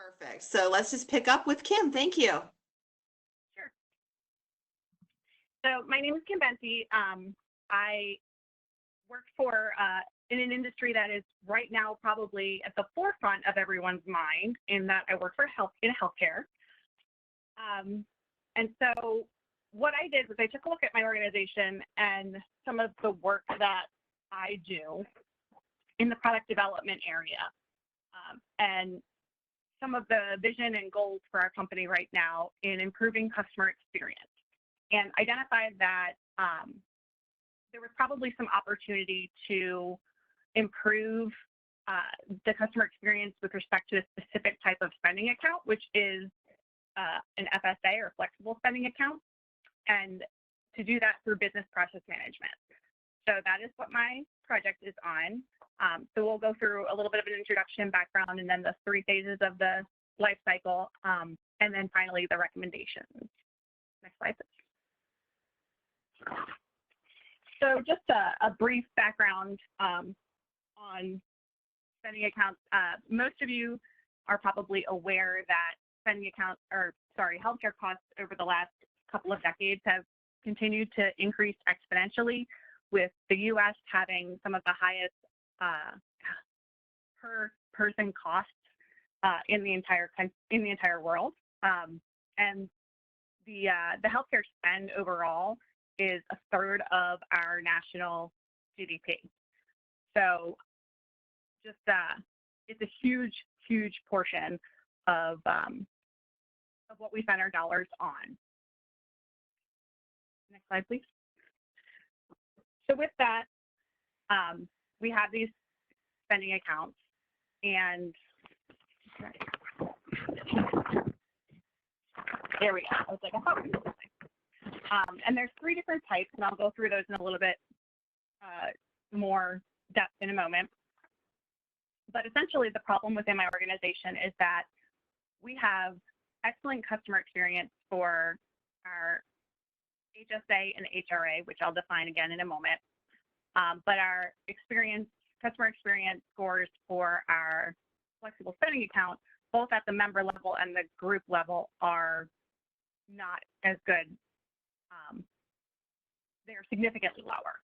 Perfect. So let's just pick up with Kim. Thank you. Sure. So my name is Kim Bente. I work for in an industry that is right now probably at the forefront of everyone's mind, in that I work for healthcare. And so what I did was I took a look at my organization and some of the work that I do in the product development area, and some of the vision and goals for our company right now in improving customer experience, and identified that there was probably some opportunity to improve the customer experience with respect to a specific type of spending account, which is an FSA, or flexible spending account, and to do that through business process management. So that is what my project is on. So we'll go through a little bit of an introduction, background, and then the 3 phases of the life cycle, and then finally the recommendations. Next slide, please. So just a brief background on spending accounts. Most of you are probably aware that healthcare costs over the last couple of decades have continued to increase exponentially, with the U.S. having some of the highest per person costs in the entire world, and the healthcare spend overall is a third of our national GDP. So just it's a huge portion of what we spend our dollars on. Next slide, please. So with that, we have these spending accounts, and there we go. I was like, I thought we were and there's 3 different types, and I'll go through those in a little bit more depth in a moment. But essentially, the problem within my organization is that we have excellent customer experience for our HSA and HRA, which I'll define again in a moment. But our customer experience scores for our flexible spending account, both at the member level and the group level, are not as good. They're significantly lower.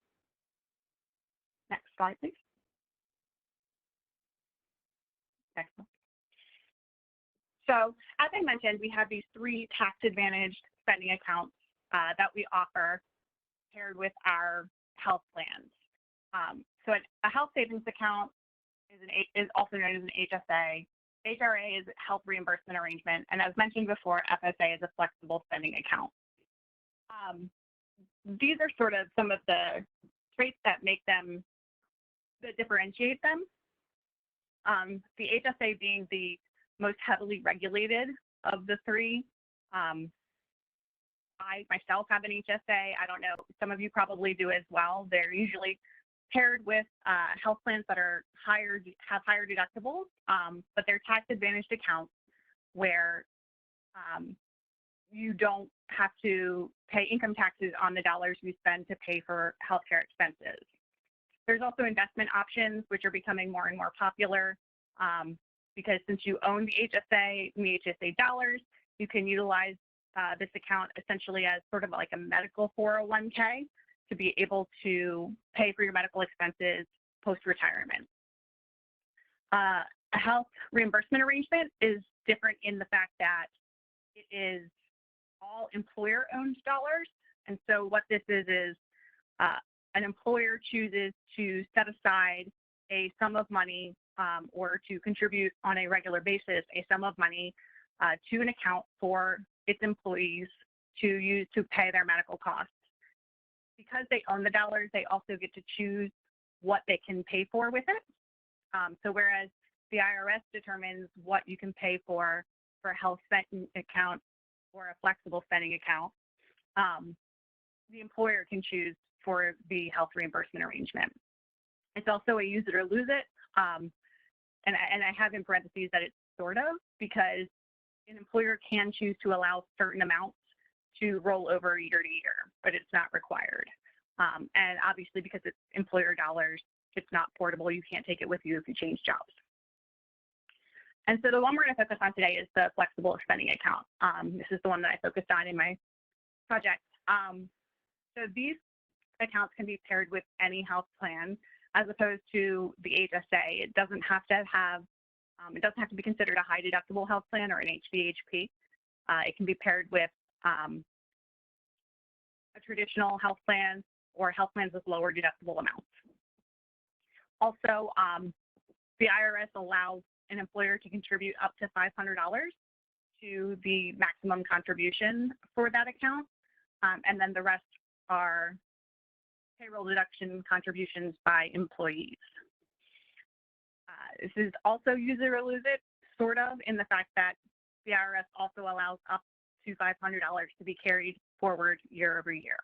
Next slide, please. Next one. So as I mentioned, we have these 3 tax-advantaged spending accounts that we offer paired with our health plans. So a health savings account is also known as an HSA. HRA is a health reimbursement arrangement, and as mentioned before, FSA is a flexible spending account. These are sort of some of the traits that differentiate them. The HSA being the most heavily regulated of the 3. I myself have an HSA. I don't know, some of you probably do as well. They're usually paired with health plans that are have higher deductibles, but they're tax-advantaged accounts where you don't have to pay income taxes on the dollars you spend to pay for healthcare expenses. There's also investment options, which are becoming more and more popular, because since you own the HSA and the HSA dollars, you can utilize this account essentially as sort of like a medical 401k to be able to pay for your medical expenses post-retirement. A health reimbursement arrangement is different in the fact that it is all employer-owned dollars. And so what this is an employer chooses to set aside a sum of money or to contribute on a regular basis a sum of money to an account for its employees to use to pay their medical costs. Because they own the dollars, they also get to choose what they can pay for with it. So whereas the IRS determines what you can pay for a health spending account or a flexible spending account, the employer can choose for the health reimbursement arrangement. It's also a use it or lose it. And I have in parentheses that it's sort of, because an employer can choose to allow certain amounts to roll over year to year, but it's not required. And obviously, because it's employer dollars, it's not portable. You can't take it with you if you change jobs. And so the one we're going to focus on today is the flexible spending account. This is the one that I focused on in my project. So these accounts can be paired with any health plan as opposed to the HSA. It doesn't have to be considered a high deductible health plan or an HVHP. It can be paired with a traditional health plan or health plans with lower deductible amounts. Also, the IRS allows an employer to contribute up to $500 to the maximum contribution for that account, and then the rest are payroll deduction contributions by employees. This is also use it or lose it, sort of, in the fact that the IRS also allows up to $500 to be carried forward year over year.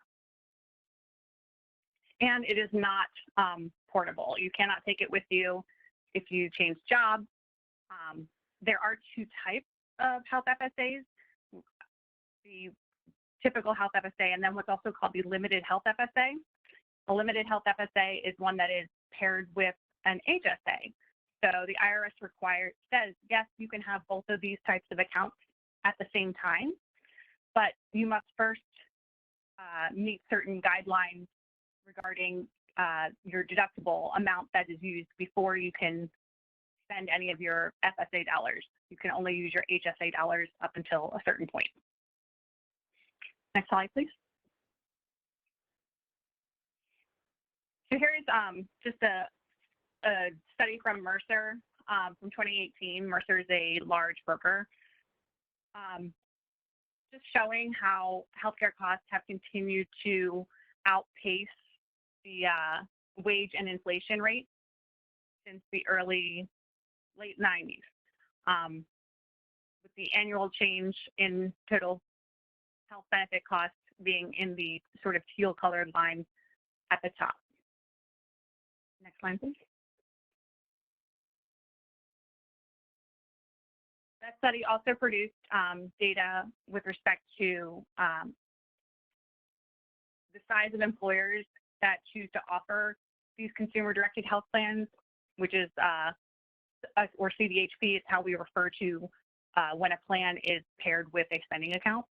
And it is not portable. You cannot take it with you if you change jobs. There are two types of health FSAs, the typical health FSA and then what's also called the limited health FSA. A limited health FSA is one that is paired with an HSA. So the IRS says, yes, you can have both of these types of accounts at the same time, but you must first meet certain guidelines regarding your deductible amount that is used before you can spend any of your FSA dollars. You can only use your HSA dollars up until a certain point. Next slide, please. So here is just a study from Mercer from 2018. Mercer is a large broker. Just showing how healthcare costs have continued to outpace the wage and inflation rate since the late 90s, with the annual change in total health benefit costs being in the sort of teal colored line at the top. Next line, please. That study also produced data with respect to the size of employers that choose to offer these consumer-directed health plans, which is, or CDHP is how we refer to when a plan is paired with a spending account.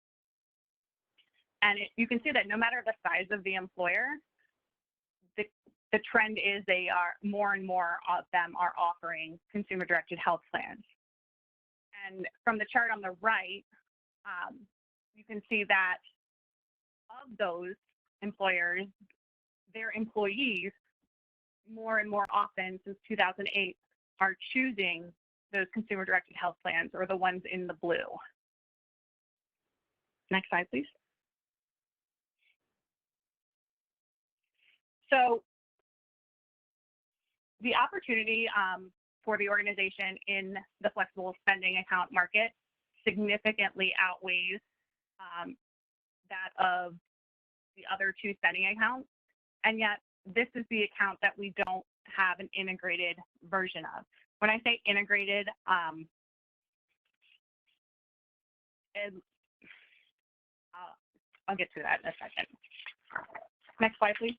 And you can see that no matter the size of the employer, the trend is more and more of them are offering consumer-directed health plans. And from the chart on the right, you can see that of those employers, their employees more and more often since 2008 are choosing those consumer-directed health plans, or the ones in the blue. Next slide, please. So the opportunity for the organization in the flexible spending account market significantly outweighs that of the other two spending accounts. And yet this is the account that we don't have an integrated version of. When I say integrated, I'll get to that in a second. Next slide, please.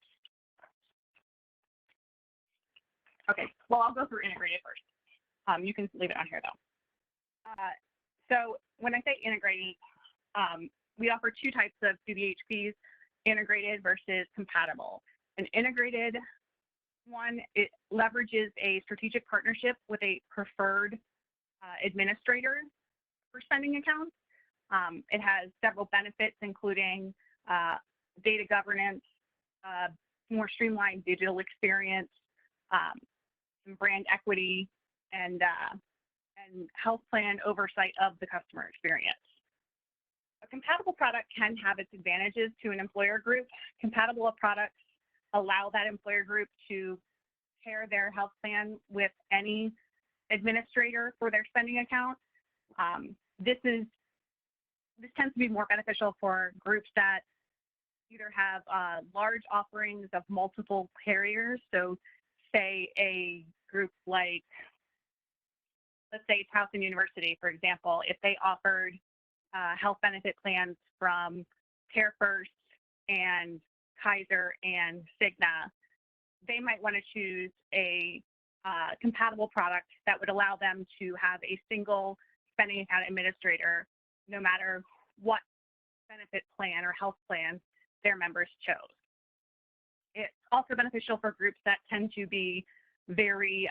Okay, well, I'll go through integrated first. You can leave it on here, though. So when I say integrated, we offer two types of CDHPs, integrated versus compatible. An integrated one, it leverages a strategic partnership with a preferred administrator for spending accounts. It has several benefits, including data governance, more streamlined digital experience, some brand equity, and health plan oversight of the customer experience. A compatible product can have its advantages to an employer group. Compatible products allow that employer group to pair their health plan with any administrator for their spending account. This tends to be more beneficial for groups that either have large offerings of multiple carriers. So say a group like, let's say Towson University, for example, if they offered health benefit plans from CareFirst and Kaiser and Cigna, they might want to choose a compatible product that would allow them to have a single spending account administrator, no matter what benefit plan or health plan their members chose. It's also beneficial for groups that tend to be very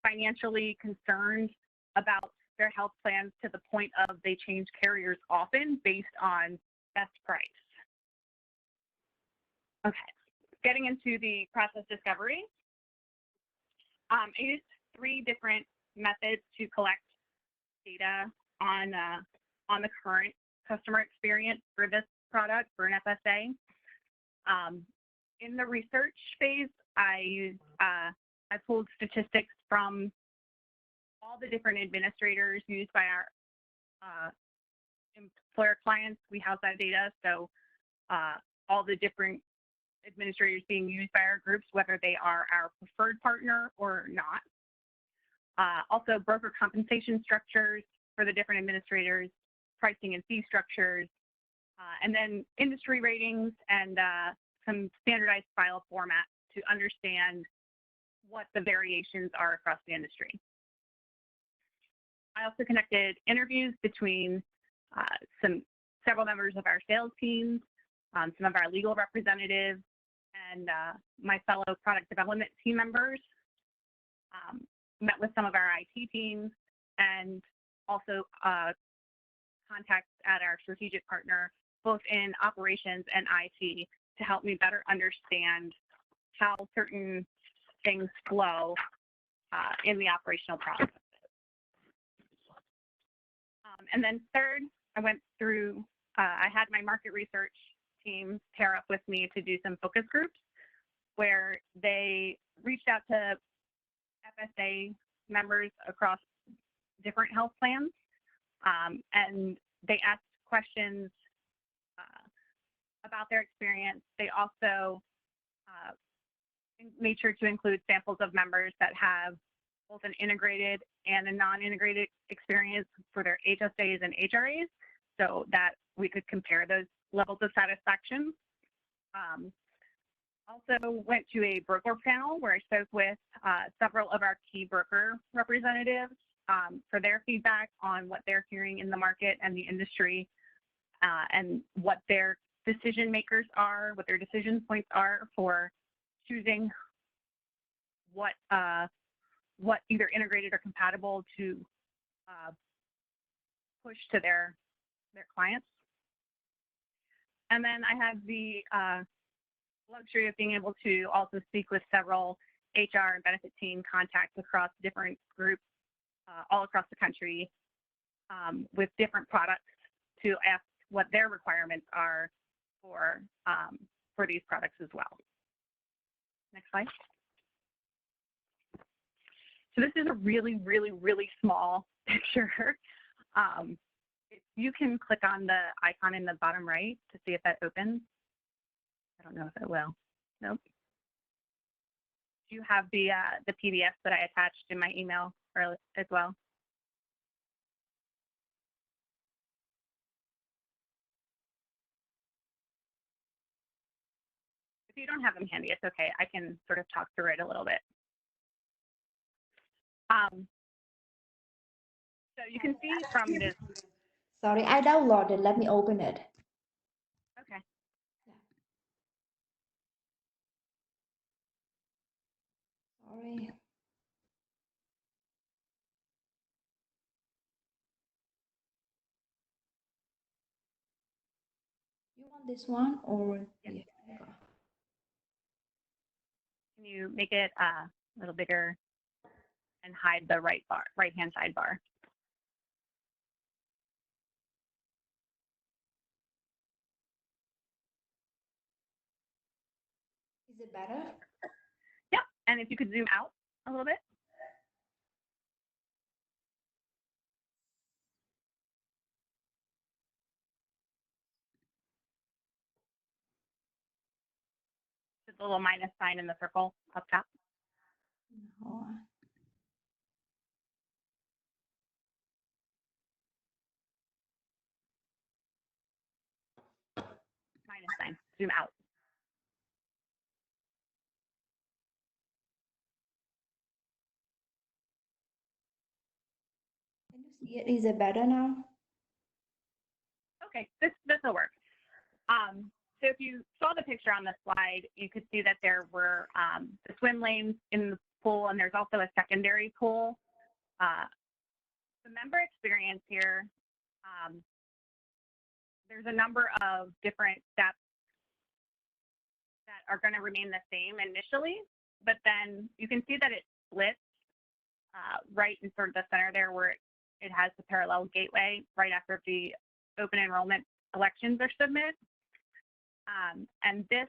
financially concerned about their health plans to the point of they change carriers often based on best price. Okay, getting into the process discovery. I used 3 different methods to collect data on the current customer experience for this product for an FSA. In the research phase, I pulled statistics from all the different administrators used by our employer clients. We house that data, so all the different administrators being used by our groups, whether they are our preferred partner or not. Also, broker compensation structures for the different administrators, pricing and fee structures, and then industry ratings and some standardized file formats to understand what the variations are across the industry. I also conducted interviews between several members of our sales teams, some of our legal representatives, and my fellow product development team members. Met with some of our IT teams and also contacts at our strategic partner, both in operations and IT, to help me better understand how certain things flow in the operational process. And then third, I went through, I had my market research team pair up with me to do some focus groups where they reached out to FSA members across different health plans, and they asked questions about their experience. They also made sure to include samples of members that have both an integrated and a non-integrated experience for their HSAs and HRAs, so that we could compare those levels of satisfaction. Also went to a broker panel where I spoke with several of our key broker representatives for their feedback on what they're hearing in the market and the industry, and what their decision makers are, what their decision points are for choosing what either integrated or compatible to push to their clients. And then I have the luxury of being able to also speak with several HR and benefit team contacts across different groups all across the country with different products to ask what their requirements are for these products as well. Next slide. So this is a really, really, really small picture. You can click on the icon in the bottom right to see if that opens. I don't know if it will. Nope. Do you have the PDF that I attached in my email as well? If you don't have them handy, it's okay. I can sort of talk through it a little bit. So you can see from this. Sorry, I downloaded. Let me open it. Okay. Sorry. You want this one or? Yes. Yeah. Can you make it a little bigger and hide the right-hand sidebar? Is it better? Yep. And if you could zoom out a little bit. Just a little minus sign in the circle up top. No. Minus sign. Zoom out. you see it? Is it better now? Okay, this will work. So if you saw the picture on the slide, you could see that there were the swim lanes in the pool, and there's also a secondary pool. The member experience here, there's a number of different steps that are going to remain the same initially, but then you can see that it splits right in sort of the center there where it has the parallel gateway right after the open enrollment elections are submitted. And this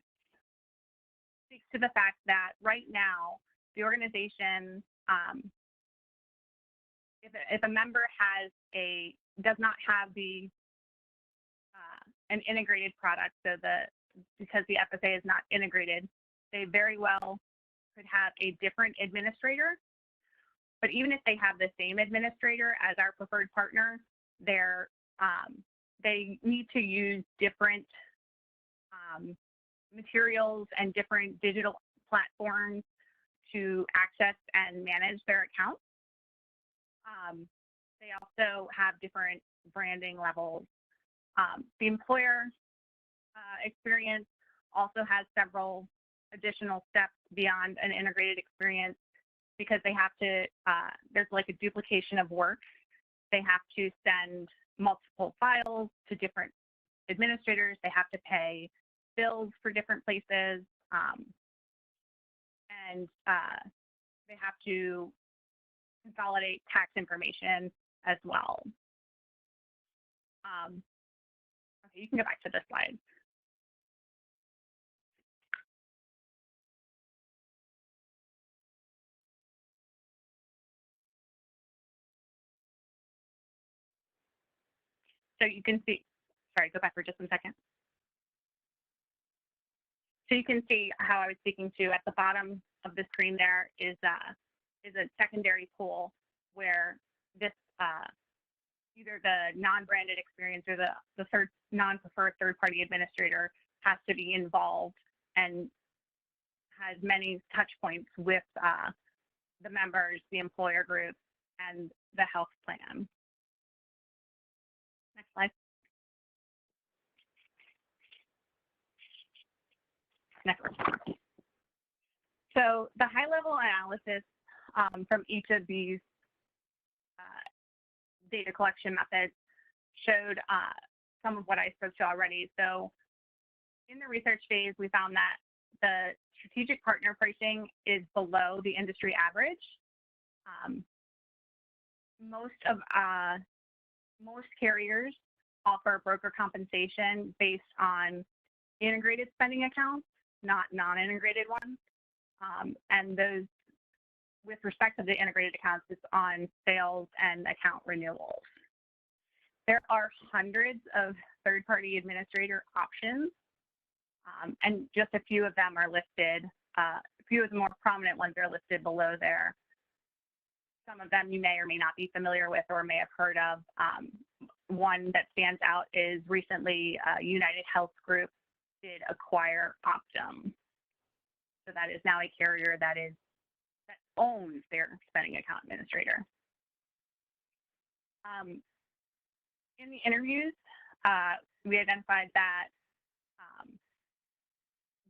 speaks to the fact that right now, the organization, if a member does not have an integrated product, so because the FSA is not integrated, they very well could have a different administrator. But even if they have the same administrator as our preferred partner, they need to use different materials and different digital platforms to access and manage their accounts. They also have different branding levels. The employer experience also has several additional steps beyond an integrated experience because they have to, there's like a duplication of work. They have to send multiple files to different administrators. They have to pay bills for different places. And they have to consolidate tax information as well. Okay, you can go back to this slide. So you can see, sorry, go back for just a second. So you can see how I was speaking to at the bottom of the screen there is a secondary pool where this either the non-branded experience or the third non-preferred third-party administrator has to be involved and has many touch points with the members, the employer group, and the health plan. Next slide. Next slide. So the high-level analysis from each of these data collection methods showed some of what I spoke to already. So in the research phase, we found that the strategic partner pricing is below the industry average. Most carriers offer broker compensation based on integrated spending accounts, not non-integrated ones. And those, with respect to the integrated accounts, it's on sales and account renewals. There are hundreds of third-party administrator options, and just a few of them are listed. A few of the more prominent ones are listed below there. Some of them you may or may not be familiar with or may have heard of. One that stands out is recently United Health Group did acquire Optum. So that is now a carrier that owns their spending account administrator. In the interviews, we identified that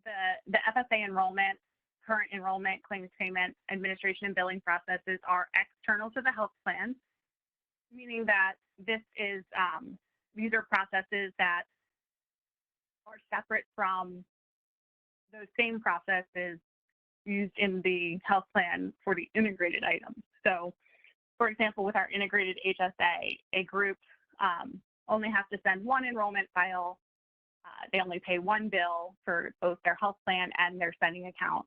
the FSA enrollment, current enrollment, claims payment, administration, and billing processes are external to the health plan, meaning that these are processes that are separate from those same processes used in the health plan for the integrated items. So, for example, with our integrated HSA, a group only has to send one enrollment file. They only pay one bill for both their health plan and their spending account.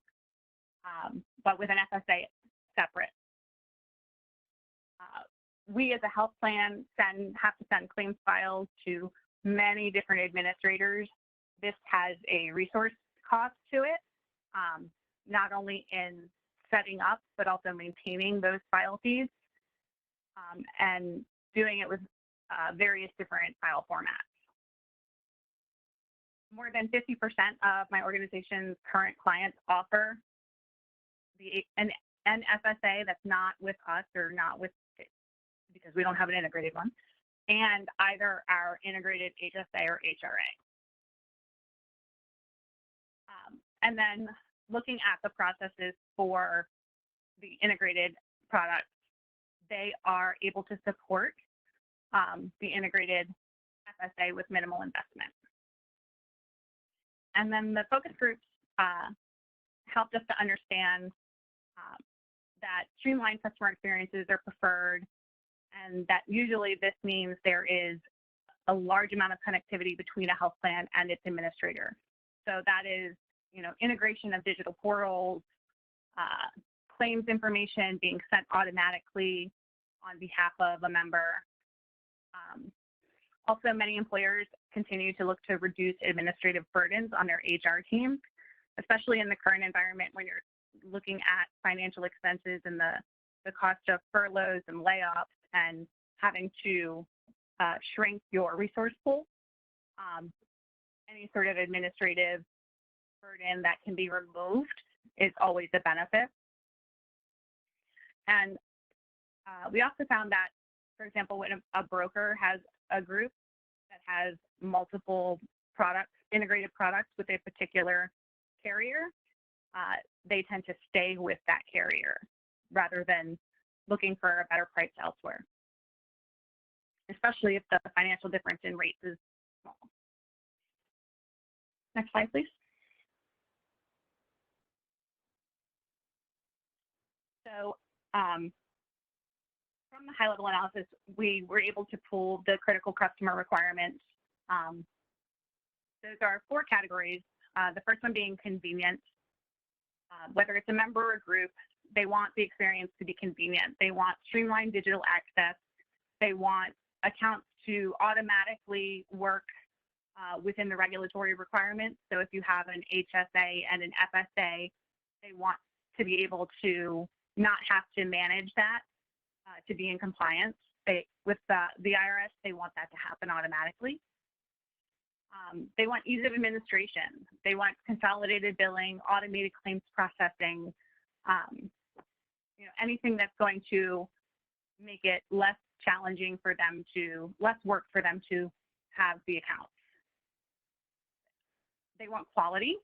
But with an FSA, separate. We as a health plan have to send claims files to many different administrators. This has a resource cost to it, not only in setting up, but also maintaining those file feeds and doing it with various different file formats. More than 50% of my organization's current clients offer an FSA that's not with us or not with because we don't have an integrated one, and either our integrated HSA or HRA. And then looking at the processes for the integrated products, they are able to support the integrated FSA with minimal investment. And then the focus groups helped us to understand that streamlined customer experiences are preferred, and that usually this means there is a large amount of connectivity between a health plan and its administrator. So that is, integration of digital portals, claims information being sent automatically on behalf of a member. Also, many employers continue to look to reduce administrative burdens on their HR teams, especially in the current environment when you're looking at financial expenses and the cost of furloughs and layoffs and having to shrink your resource pool. Any sort of administrative burden that can be removed is always a benefit. And we also found that, for example, when a broker has a group that has multiple products, integrated products with a particular carrier, they tend to stay with that carrier rather than looking for a better price elsewhere, especially if the financial difference in rates is small. Next slide, please. So from the high-level analysis, we were able to pull the critical customer requirements. Those are 4 categories. The first one being convenience. Whether it's a member or a group, they want the experience to be convenient. They want streamlined digital access. They want accounts to automatically work within the regulatory requirements. So if you have an HSA and an FSA, they want to be able to not have to manage that to be in compliance. With the IRS, they want that to happen automatically. They want ease of administration. They want consolidated billing, automated claims processing, anything that's going to make it less challenging for them less work for them to have the accounts. They want quality.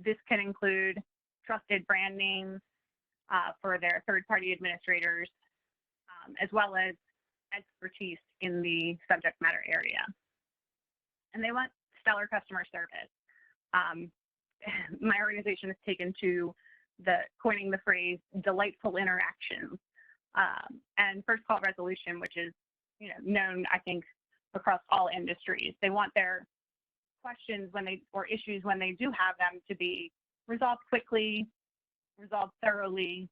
This can include trusted brand names for their third-party administrators, as well as expertise in the subject matter area. And they want stellar customer service. My organization has taken to coining the phrase delightful interactions and first call resolution, which is known, I think, across all industries. They want their questions or issues when they do have them to be resolved quickly, resolved thoroughly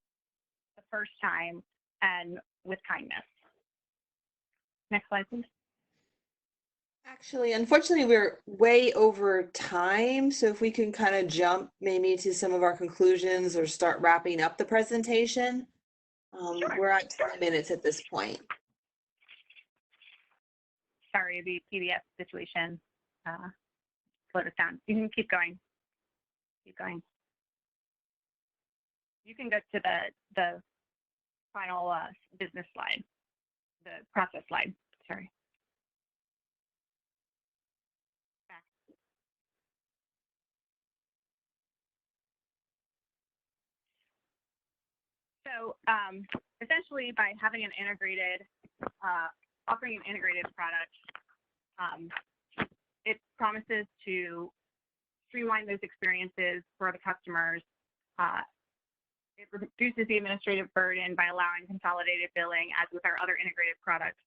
the first time, and with kindness. Next slide, please. Actually, unfortunately, we're way over time. So if we can kind of jump maybe to some of our conclusions or start wrapping up the presentation. Sure. We're at 20 minutes at this point. Sorry, the PDF situation slowed us down. You can keep going. Keep going. You can go to the final business slide, the process slide, sorry. Back. So essentially by having an integrated, offering an integrated product, it promises to streamline those experiences for the customers. It reduces the administrative burden by allowing consolidated billing, as with our other integrated products.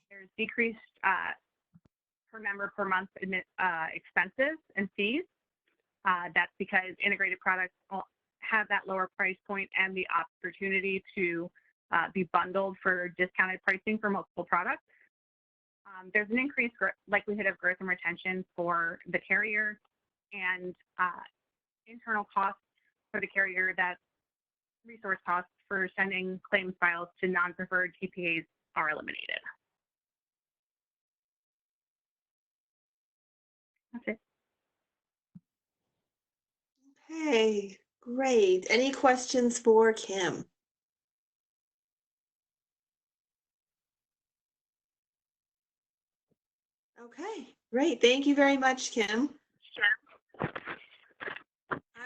There's decreased per member per month expenses and fees. That's because integrated products have that lower price point and the opportunity to be bundled for discounted pricing for multiple products. There's an increased likelihood of growth and retention for the carrier, and internal costs for the carrier, that resource costs for sending claims files to non-preferred TPAs are eliminated. That's it. Okay, great. Any questions for Kim? Okay, great. Thank you very much, Kim.